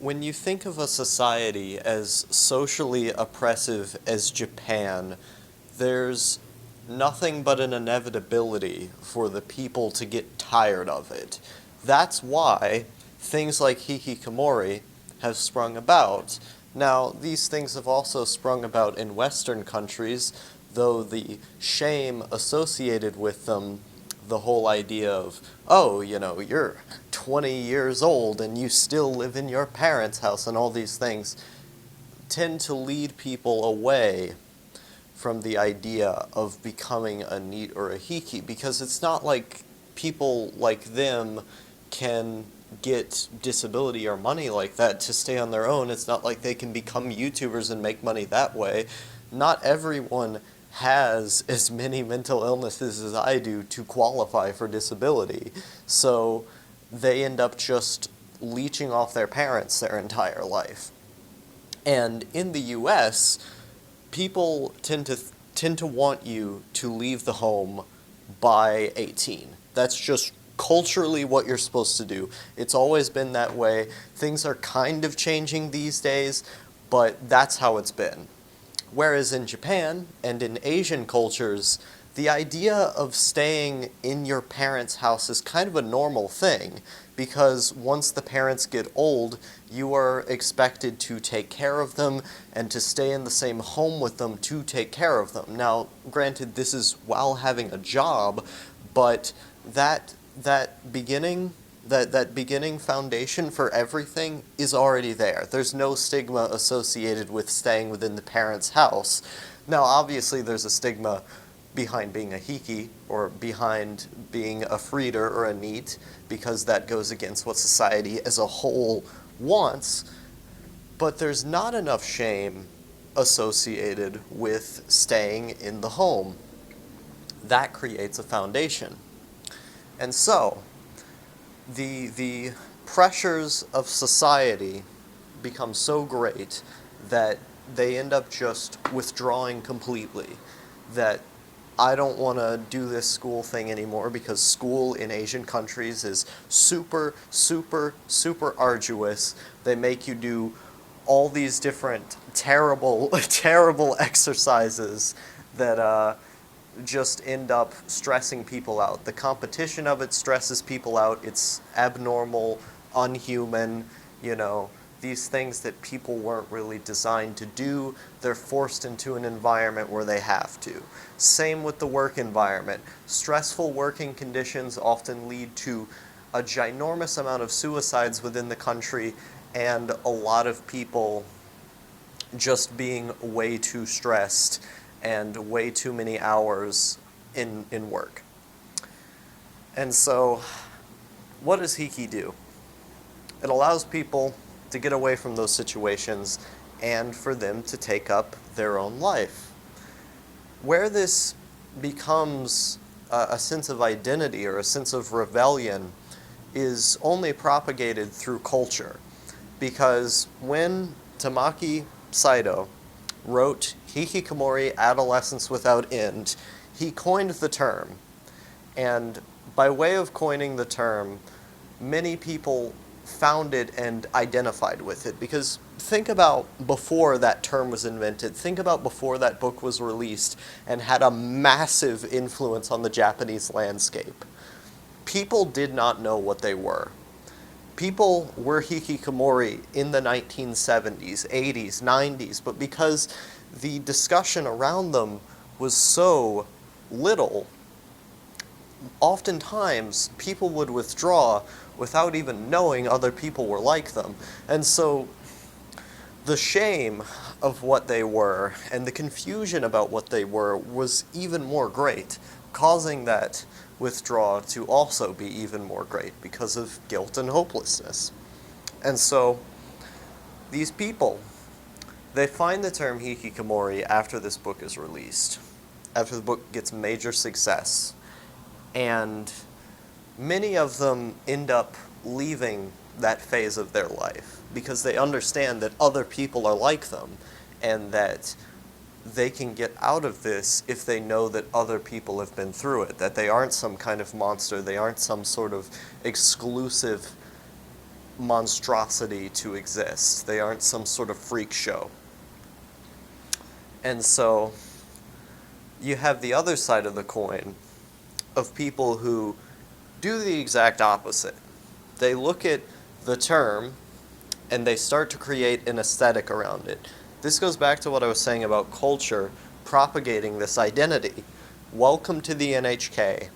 When you think of a society as socially oppressive as Japan, there's nothing but an inevitability for the people to get tired of it. That's why things like Hikikomori have sprung about. Now, these things have also sprung about in Western countries, though the shame associated with them, the whole idea of, oh, you're 20 years old and you still live in your parents' house and all these things, tend to lead people away from the idea of becoming a NEET or a Hikki, because it's not like people like them can get disability or money like that to stay on their own. It's not like they can become YouTubers and make money that way. Not everyone has as many mental illnesses as I do to qualify for disability. So they end up just leeching off their parents their entire life. And in the US, people tend to want you to leave the home by 18. That's just culturally what you're supposed to do. It's always been that way. Things are kind of changing these days, but that's how it's been. Whereas in Japan and in Asian cultures, the idea of staying in your parents' house is kind of a normal thing, because once the parents get old, you are expected to take care of them and to stay in the same home with them to take care of them. Now, granted, this is while having a job, but that beginning foundation for everything is already there. There's no stigma associated with staying within the parents' house. Now, obviously, there's a stigma behind being a Hikki or behind being a Freeder or a NEET, because that goes against what society as a whole wants, but there's not enough shame associated with staying in the home. That creates a foundation. And so, the pressures of society become so great that they end up just withdrawing completely. That I don't want to do this school thing anymore, because school in Asian countries is super, super, super arduous. They make you do all these different terrible, terrible exercises that just end up stressing people out. The competition of it stresses people out. It's abnormal, unhuman, these things that people weren't really designed to do. They're forced into an environment where they have to. Same with the work environment. Stressful working conditions often lead to a ginormous amount of suicides within the country, and a lot of people just being way too stressed and way too many hours in work. And so, what does Hikki do? It allows people to get away from those situations and for them to take up their own life. Where this becomes a sense of identity or a sense of rebellion is only propagated through culture. Because when Tamaki Saito wrote Hikikomori, Adolescence Without End, he coined the term. And by way of coining the term, many people found it and identified with it. Because think about before that term was invented, think about before that book was released and had a massive influence on the Japanese landscape. People did not know what they were. People were hikikomori in the 1970s, 80s, 90s, but because the discussion around them was so little, oftentimes people would withdraw without even knowing other people were like them. And so the shame of what they were and the confusion about what they were was even more great, causing that withdrawal to also be even more great because of guilt and hopelessness. And so these people, they find the term hikikomori after this book is released, after the book gets major success. And many of them end up leaving that phase of their life because they understand that other people are like them and that they can get out of this if they know that other people have been through it, that they aren't some kind of monster, they aren't some sort of exclusive monstrosity to exist. They aren't some sort of freak show. And so you have the other side of the coin of people who do the exact opposite. They look at the term and they start to create an aesthetic around it. This goes back to what I was saying about culture propagating this identity. Welcome to the NHK,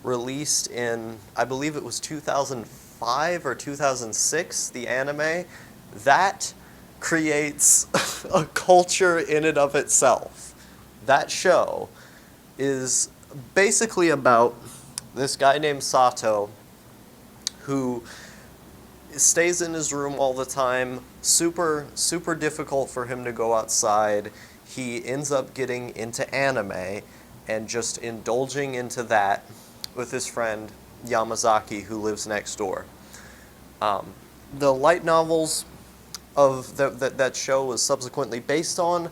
released in, I believe it was 2005 or 2006, the anime. That creates a culture in and of itself. That show is basically about this guy named Sato who stays in his room all the time, super difficult for him to go outside. He ends up getting into anime and just indulging into that with his friend Yamazaki, who lives next door. The light novels of that show was subsequently based on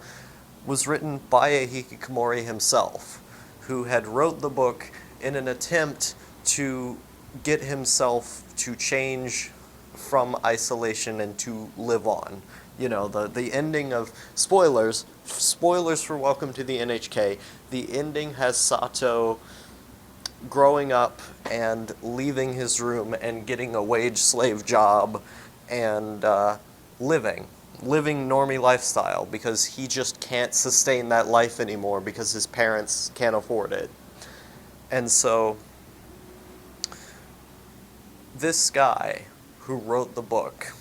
was written by a Hikikomori himself, who had wrote the book in an attempt to get himself to change from isolation and to live on. You know, the ending of spoilers for Welcome to the NHK. The ending has Sato growing up and leaving his room and getting a wage slave job and living normie lifestyle because he just can't sustain that life anymore because his parents can't afford it. And so this guy who wrote the book,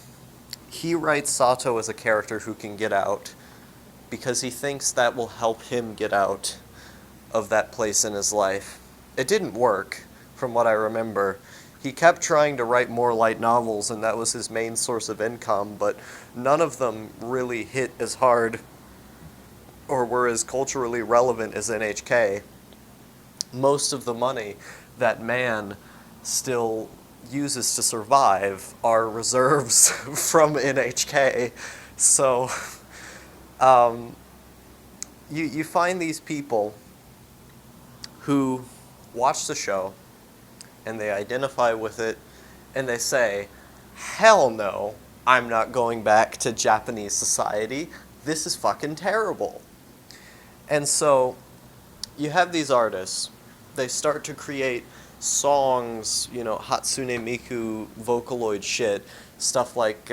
he writes Sato as a character who can get out because he thinks that will help him get out of that place in his life. It didn't work, from what I remember. He kept trying to write more light novels, and that was his main source of income, but none of them really hit as hard or were as culturally relevant as NHK. Most of the money that man still uses to survive are reserves from NHK. So you find these people who watch the show and they identify with it and they say, hell no, I'm not going back to Japanese society. This is fucking terrible. And so you have these artists. They start to create songs, you know, Hatsune Miku Vocaloid shit, stuff like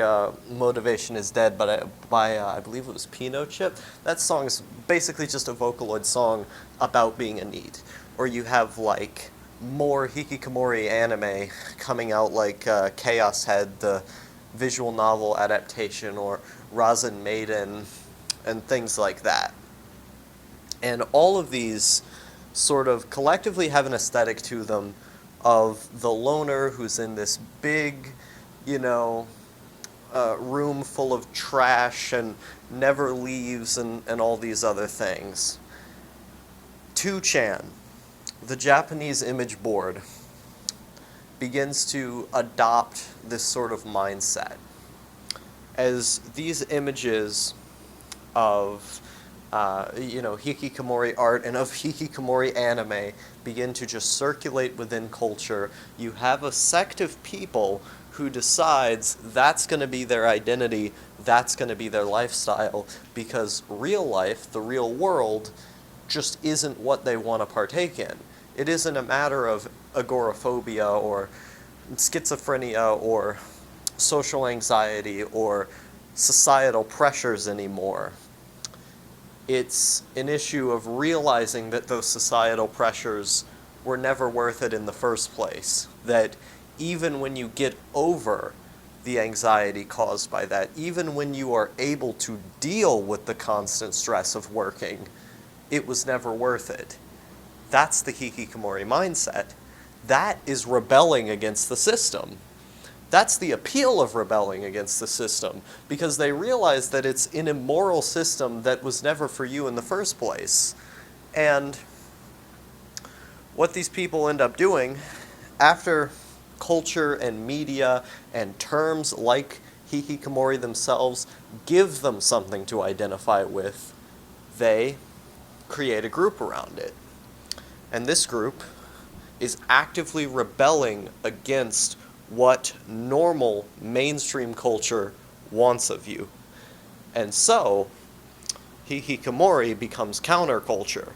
Motivation is Dead by I believe it was Pinot Chip. That song's basically just a Vocaloid song about being a NEET. Or you have like more Hikikomori anime coming out like Chaos Head, the visual novel adaptation, or Rasen Maiden, and things like that. And all of these sort of collectively have an aesthetic to them of the loner who's in this big, you know, room full of trash and never leaves and all these other things. 2chan, the Japanese image board, begins to adopt this sort of mindset. As these images of Hikikomori art and of Hikikomori anime begin to just circulate within culture, you have a sect of people who decides that's going to be their identity, that's going to be their lifestyle, because real life, the real world, just isn't what they want to partake in. It isn't a matter of agoraphobia or schizophrenia or social anxiety or societal pressures anymore. It's an issue of realizing that those societal pressures were never worth it in the first place. That even when you get over the anxiety caused by that, even when you are able to deal with the constant stress of working, it was never worth it. That's the Hikikomori mindset. That is rebelling against the system. That's the appeal of rebelling against the system, because they realize that it's an immoral system that was never for you in the first place. And what these people end up doing, after culture and media and terms like Hikikomori themselves give them something to identify with, they create a group around it. And this group is actively rebelling against what normal mainstream culture wants of you. And so, Hikikomori becomes counterculture.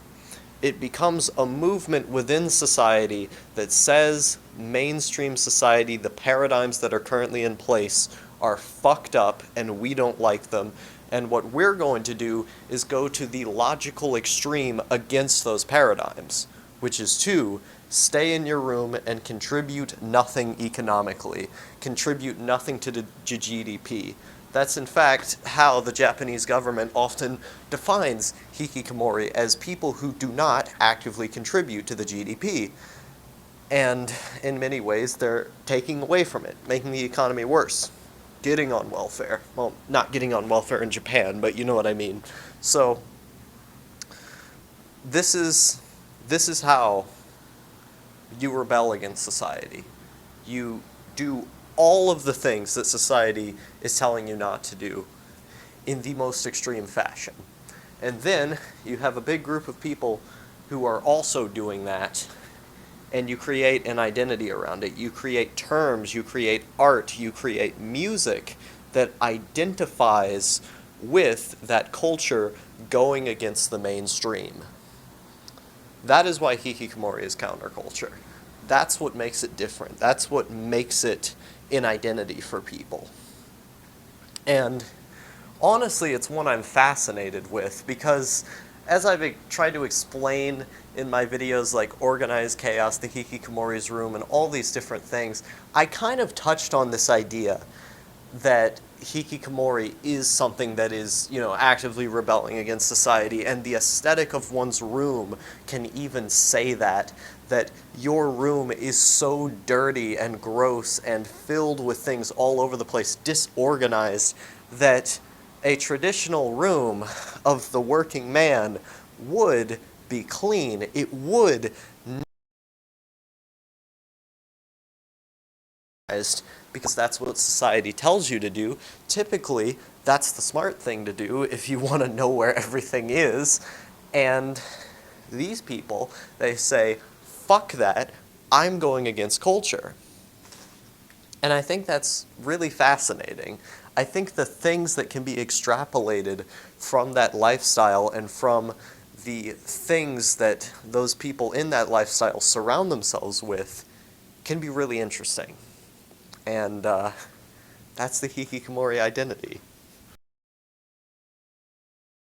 It becomes a movement within society that says mainstream society, the paradigms that are currently in place, are fucked up and we don't like them. And what we're going to do is go to the logical extreme against those paradigms, which is to stay in your room and contribute nothing economically, contribute nothing to the GDP. That's in fact how the Japanese government often defines hikikomori, as people who do not actively contribute to the GDP. And in many ways, they're taking away from it, making the economy worse, getting on welfare. Well, not getting on welfare in Japan, but you know what I mean. So, this is how you rebel against society. You do all of the things that society is telling you not to do in the most extreme fashion. And then you have a big group of people who are also doing that, and you create an identity around it. You create terms, you create art, you create music that identifies with that culture going against the mainstream. That is why hikikomori is counterculture. That's what makes it different. That's what makes it an identity for people. And honestly, it's one I'm fascinated with because, as I've tried to explain in my videos like Organized Chaos, the Hikikomori's Room, and all these different things, I kind of touched on this idea that hikikomori is something that is, actively rebelling against society, and the aesthetic of one's room can even say that your room is so dirty and gross and filled with things all over the place, disorganized, that a traditional room of the working man would be clean. It would because that's what society tells you to do. Typically, that's the smart thing to do if you want to know where everything is. And these people, they say, fuck that, I'm going against culture. And I think that's really fascinating. I think the things that can be extrapolated from that lifestyle and from the things that those people in that lifestyle surround themselves with can be really interesting. And that's the hikikomori identity.